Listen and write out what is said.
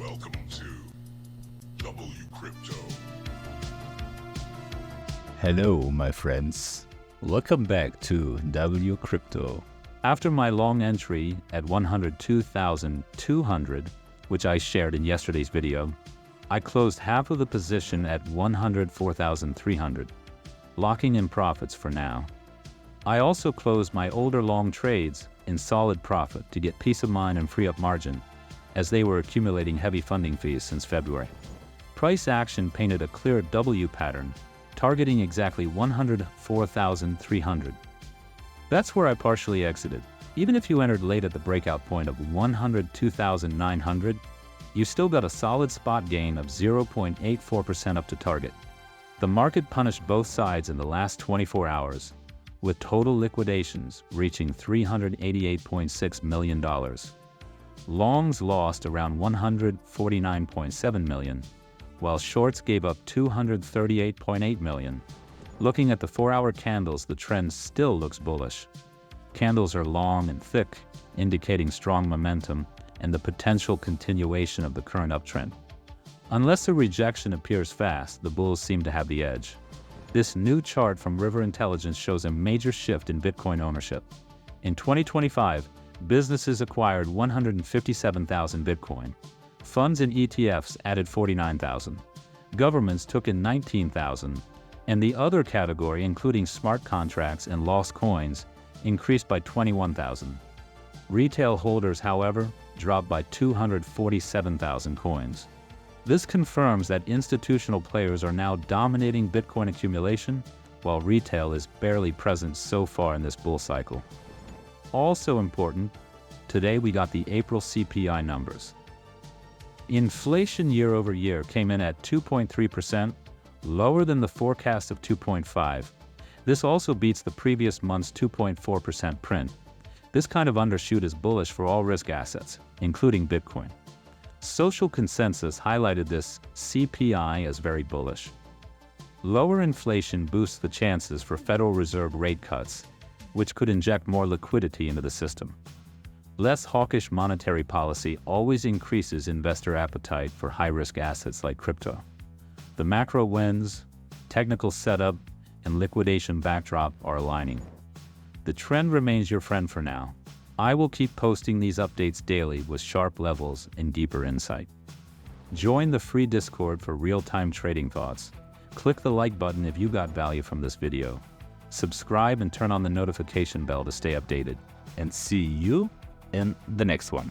Welcome to WCrypto. Hello, my friends. Welcome back to WCrypto. After my long entry at 102,200, which I shared in yesterday's video, I closed half of the position at 104,300, locking in profits for now. I also closed my older long trades in solid profit to get peace of mind and free up margin, as they were accumulating heavy funding fees since February. Price action painted a clear W pattern, targeting exactly 104,300. That's where I partially exited. Even if you entered late at the breakout point of 102,900, you still got a solid spot gain of 0.84% up to target. The market punished both sides in the last 24 hours, with total liquidations reaching $388.6 million. Longs lost around $149.7 million, while shorts gave up $238.8 million. Looking at the 4-hour candles, the trend still looks bullish. Candles are long and thick, indicating strong momentum and the potential continuation of the current uptrend. Unless a rejection appears fast, the bulls seem to have the edge. This new chart from River Intelligence shows a major shift in Bitcoin ownership. In 2025, businesses acquired 157,000 Bitcoin. Funds and ETFs added 49,000. Governments took in 19,000. And the other category, including smart contracts and lost coins, increased by 21,000. Retail holders, however, dropped by 247,000 coins. This confirms that institutional players are now dominating Bitcoin accumulation, while retail is barely present so far in this bull cycle. Also important, today we got the April CPI numbers. Inflation year over year came in at 2.3%, lower than the forecast of 2.5%. This also beats the previous month's 2.4% print. This kind of undershoot is bullish for all risk assets, including Bitcoin. Social consensus highlighted this CPI as very bullish. Lower inflation boosts the chances for Federal Reserve rate cuts, which could inject more liquidity into the system. Less hawkish monetary policy always increases investor appetite for high-risk assets like crypto. The macro winds, technical setup, and liquidation backdrop are aligning. The trend remains your friend for now. I will keep posting these updates daily with sharp levels and deeper insight. Join the free Discord for real-time trading thoughts. Click the like button if you got value from this video. Subscribe and turn on the notification bell to stay updated. And see you in the next one.